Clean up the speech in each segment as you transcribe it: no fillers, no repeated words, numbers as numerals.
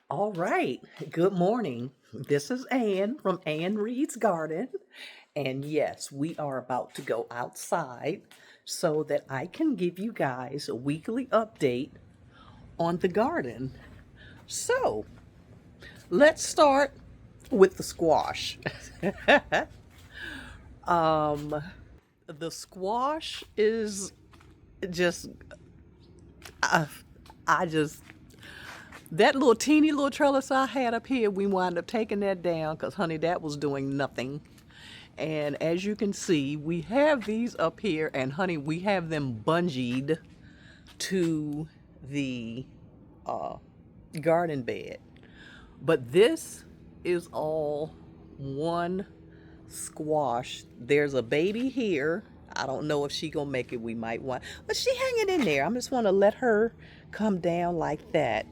All right. Good morning. This is Ann from Ann Reed's Garden. And yes, we are about to go outside so that I can give you guys a weekly update on the garden. So let's start with the squash. um, the squash is just, uh, I just that little teeny little trellis I had up here, we wound up taking that down because, honey, that was doing nothing. And as you can see, we have these up here, and honey, we have them bungeed to the uh, garden bed. But this is all one squash. There's a baby here. I don't know if she gonna make it. We might want, but she hanging in there. I just want to let her come down like that.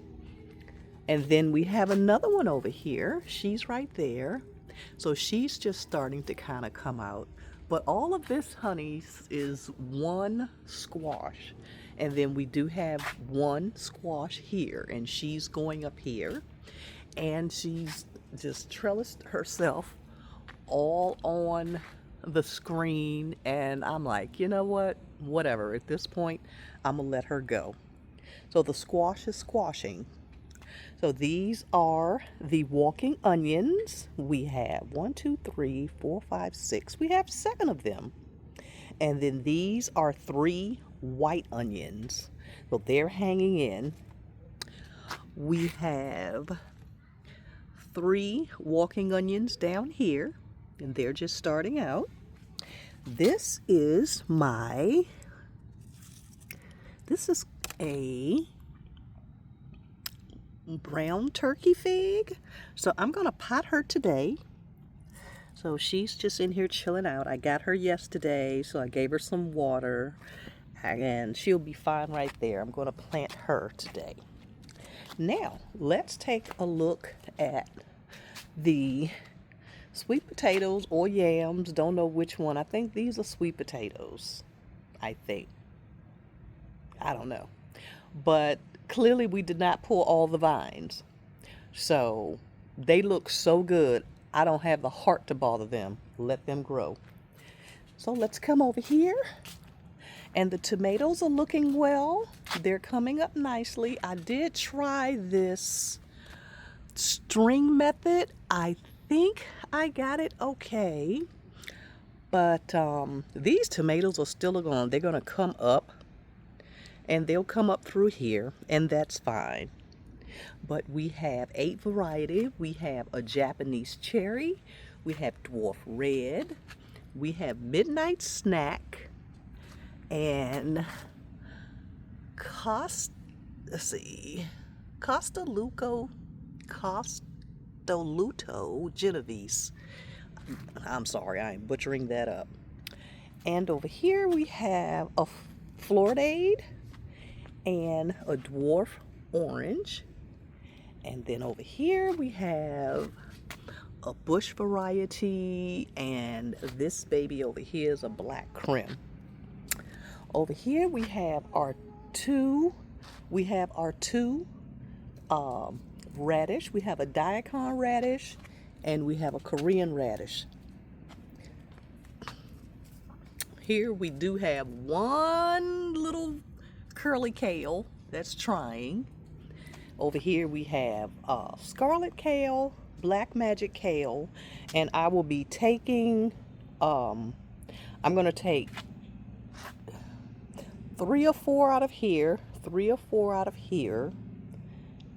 And then we have another one over here. She's right there. So she's just starting to kind of come out. But all of this, honeys, is one squash. And then we do have one squash here, and she's going up here. And she's just trellised herself all on the screen. And I'm like, you know what? Whatever. At this point, I'm going to let her go. So the squash is squashing. So these are the walking onions. We have one, two, three, four, five, six. We have seven of them. And then these are three white onions. So they're hanging in. We have three walking onions down here, and they're just starting out. This is a brown turkey fig. So I'm going to pot her today. So she's just in here chilling out. I got her yesterday, so I gave her some water, and she'll be fine right there. I'm going to plant her today. Now, let's take a look at the sweet potatoes or yams. Don't know which one. I think these are sweet potatoes. I think. I don't know. But clearly we did not pull all the vines. So they look so good. I don't have the heart to bother them. Let them grow. So let's come over here. And the tomatoes are looking well. They're coming up nicely. I did try this string method. I think I got it okay. But these tomatoes are still going. They're going to come up. And they'll come up through here. And that's fine. But we have 8 variety. We have a Japanese cherry. We have dwarf red. We have midnight snack. And let's see, Costoluto Genovese. I'm sorry, I'm butchering that up. And over here we have a Floridade and a dwarf orange. And then over here we have a bush variety, and this baby over here is a black crim. Over here we have our two radish. We have a daikon radish, and we have a Korean radish. Here we do have one little curly kale that's trying. Over here we have scarlet kale, black magic kale, and I will be taking, I'm going to take 3 or 4 out of here, 3 or 4 out of here.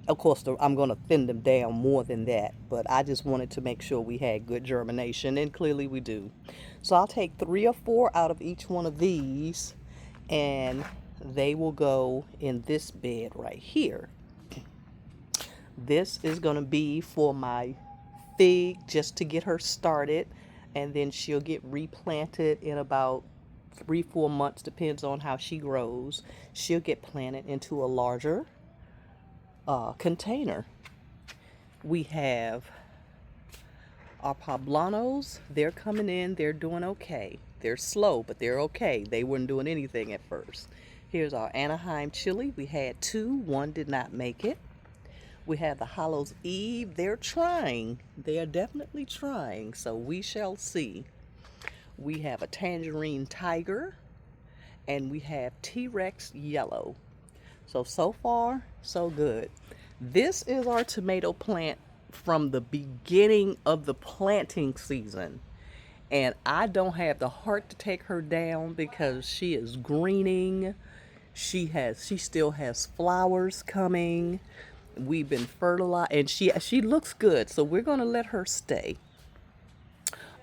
Of course, I'm going to thin them down more than that, but I just wanted to make sure we had good germination, and clearly we do. So I'll take 3 or 4 out of each one of these, and they will go in this bed right here. This is going to be for my fig, just to get her started, and then she'll get replanted in about 3-4 months, depends on how she grows. She'll get planted into a larger container. We have our poblanos. They're coming in. They're doing okay. They're slow, but they're okay. They weren't doing anything at first. Here's our Anaheim chili. We had 2. 1 did not make it. We have the Hallows Eve. They're trying. They are definitely trying. So we shall see. We have a Tangerine Tiger. And we have T-Rex Yellow. So far, so good. This is our tomato plant from the beginning of the planting season. And I don't have the heart to take her down because she is greening. She still has flowers coming. We've been fertilized, and she looks good, so we're gonna let her stay.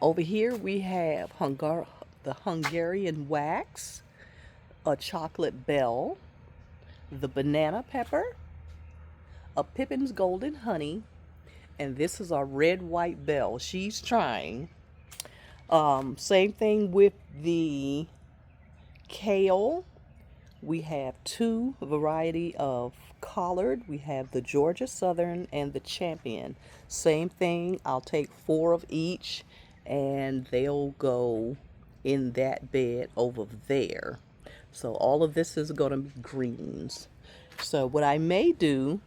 Over here we have the Hungarian wax, a chocolate bell, the banana pepper, a Pippin's Golden Honey, and this is our red white bell. She's trying. Same thing with the kale. We have two variety of collard. We have the Georgia Southern and the Champion. Same thing. I'll take 4 of each and they'll go in that bed over there. So all of this is going to be greens. So what I may do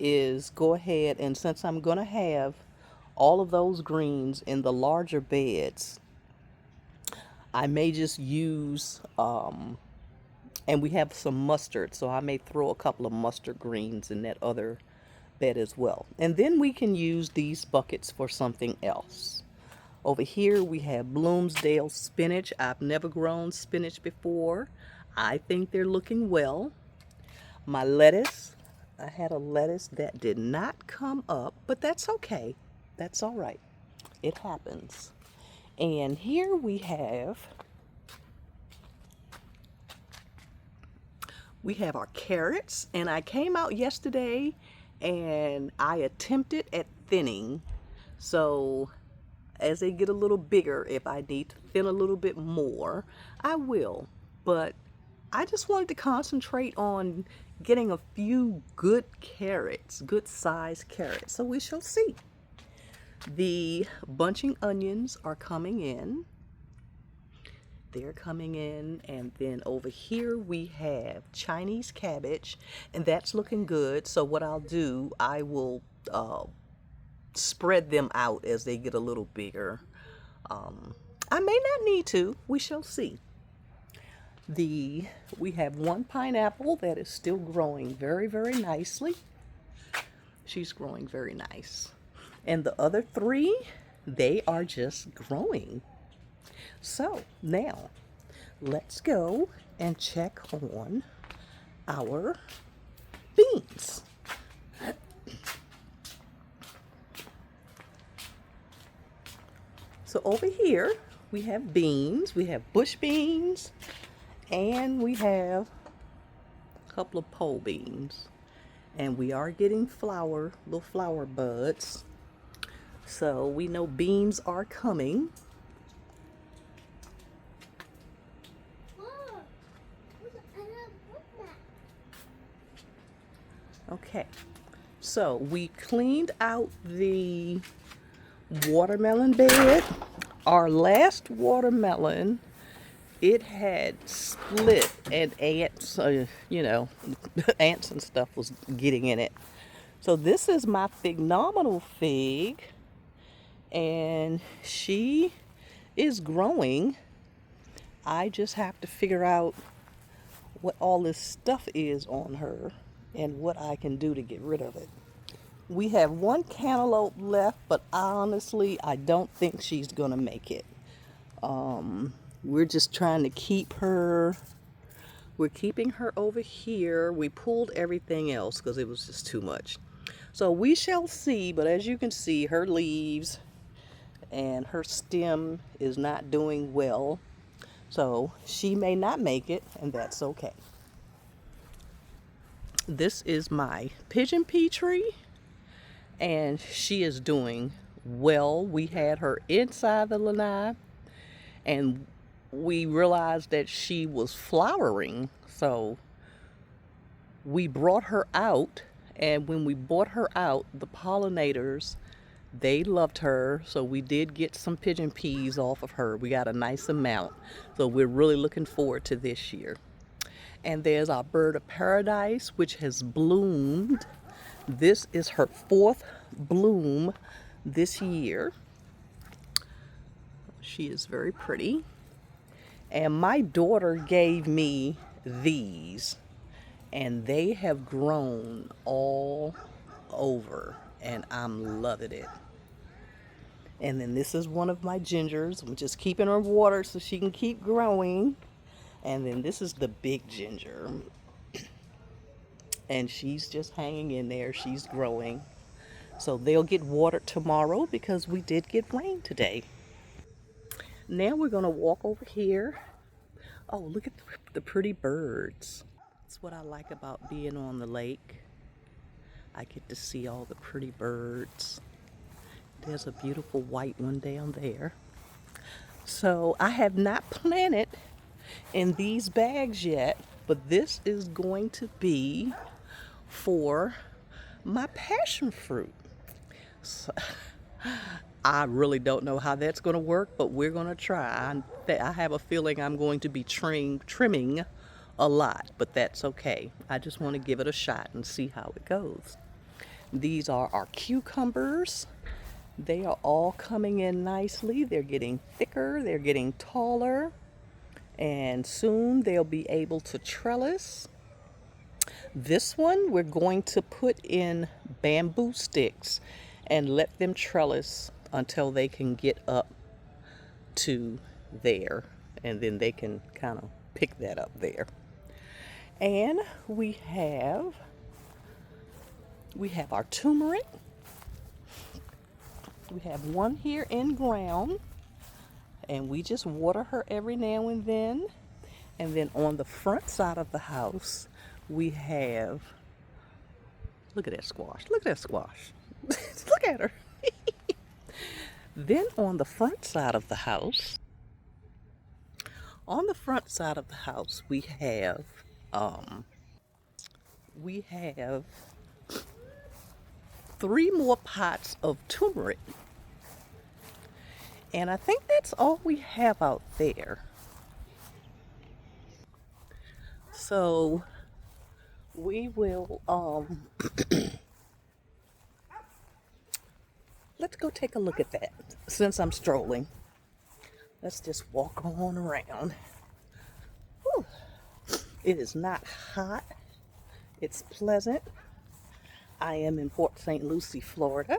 is go ahead, and since I'm going to have all of those greens in the larger beds, I may just use, and we have some mustard, so I may throw a couple of mustard greens in that other bed as well. And then we can use these buckets for something else. Over here we have Bloomsdale spinach. I've never grown spinach before. I think they're looking well. My lettuce, I had a lettuce that did not come up, but that's okay. That's all right. It happens. And here we have our carrots, and I came out yesterday and I attempted at thinning. So as they get a little bigger, if I need to thin a little bit more, I will. But I just wanted to concentrate on getting a few good carrots, good sized carrots. So we shall see. The bunching onions are coming in. They're coming in. And then over here we have Chinese cabbage, and that's looking good. So what I'll do, I will spread them out as they get a little bigger. I may not need to. We shall see. We have one pineapple that is still growing very, very nicely. She's growing very nice. And the other 3, they are just growing. So now let's go and check on our beans. So over here we have beans. We have bush beans, and we have a couple of pole beans. And we are getting little flower buds. So we know beans are coming. Okay, so we cleaned out the watermelon bed. Our last watermelon, it had split, and ants, ants and stuff was getting in it. So this is my phenomenal fig, and she is growing. I just have to figure out what all this stuff is on her and what I can do to get rid of it. We have one cantaloupe left, but honestly, I don't think she's gonna make it. We're just trying to keep her. We're keeping her over here. We pulled everything else because it was just too much. So we shall see, but as you can see, her leaves and her stem is not doing well. So she may not make it, and that's okay. This is my pigeon pea tree, and she is doing well. We had her inside the lanai, and we realized that she was flowering, so we brought her out. And when we brought her out, the pollinators, they loved her, so we did get some pigeon peas off of her. We got a nice amount, so we're really looking forward to this year. And there's our bird of paradise, which has bloomed. This is her fourth bloom this year. She is very pretty. And my daughter gave me these, and they have grown all over, and I'm loving it. And then this is one of my gingers. I'm just keeping her watered so she can keep growing. And then this is the big ginger. And she's just hanging in there. She's growing. So they'll get watered tomorrow because we did get rain today. Now we're going to walk over here. Oh, look at the pretty birds. That's what I like about being on the lake. I get to see all the pretty birds. There's a beautiful white one down there. So I have not planted in these bags yet, but this is going to be for my passion fruit. So, I really don't know how that's going to work, but we're going to try. I have a feeling I'm going to be trimming a lot, but that's okay. I just want to give it a shot and see how it goes. These are our cucumbers. They are all coming in nicely. They're getting thicker, they're getting taller, and soon they'll be able to trellis. This one we're going to put in bamboo sticks and let them trellis until they can get up to there, and then they can kind of pick that up there. And we have our turmeric. We have one here in ground, and we just water her every now and then. And then on the front side of the house, we have, look at that squash, look at that squash. Look at her. Then on the front side of the house, we have three more pots of turmeric. And I think that's all we have out there. So we will let's go take a look at that since I'm strolling. Let's just walk on around. Whew. It is not hot. It's pleasant. I am in Port St. Lucie, Florida,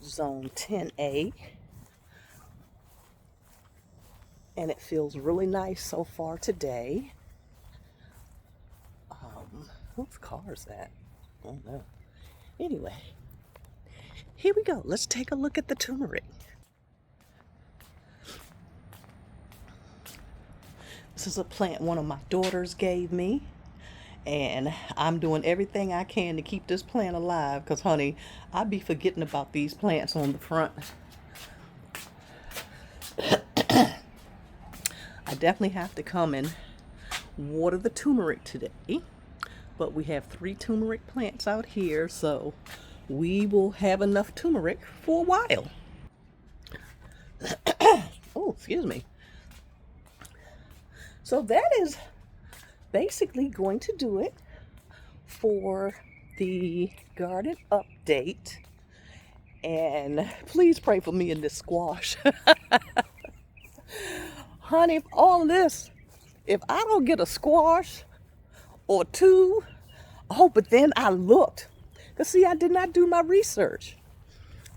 zone 10A. And it feels really nice so far today. Whose car is that? I don't know. Anyway, here we go. Let's take a look at the turmeric. This is a plant one of my daughters gave me, and I'm doing everything I can to keep this plant alive because, honey, I be forgetting about these plants on the front. I definitely have to come and water the turmeric today, but we have 3 turmeric plants out here, so we will have enough turmeric for a while. Oh, excuse me. So that is basically going to do it for the garden update. And please pray for me in this squash. Honey, all this, if I don't get a squash or 2, oh, but then I looked. Because see, I did not do my research.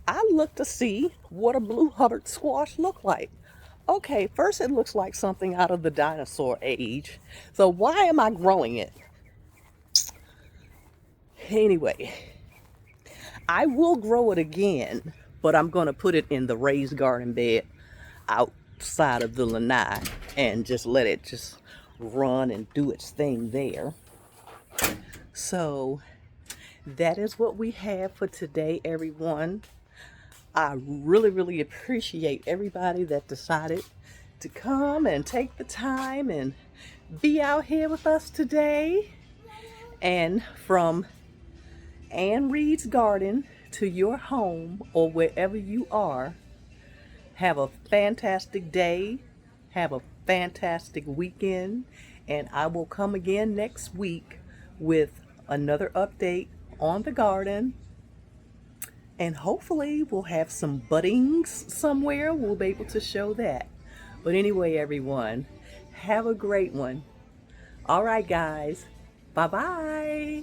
I looked to see what a blue Hubbard squash looked like. Okay, first it looks like something out of the dinosaur age. So why am I growing it? Anyway, I will grow it again, but I'm going to put it in the raised garden bed outside of the lanai and just let it just run and do its thing there. So that is what we have for today, everyone. I really, really appreciate everybody that decided to come and take the time and be out here with us today. And from Ann Reed's garden to your home or wherever you are, have a fantastic day, have a fantastic weekend, and I will come again next week with another update on the garden, and hopefully we'll have some buddings somewhere. We'll be able to show that. But anyway, everyone, have a great one. All right, guys. Bye-bye.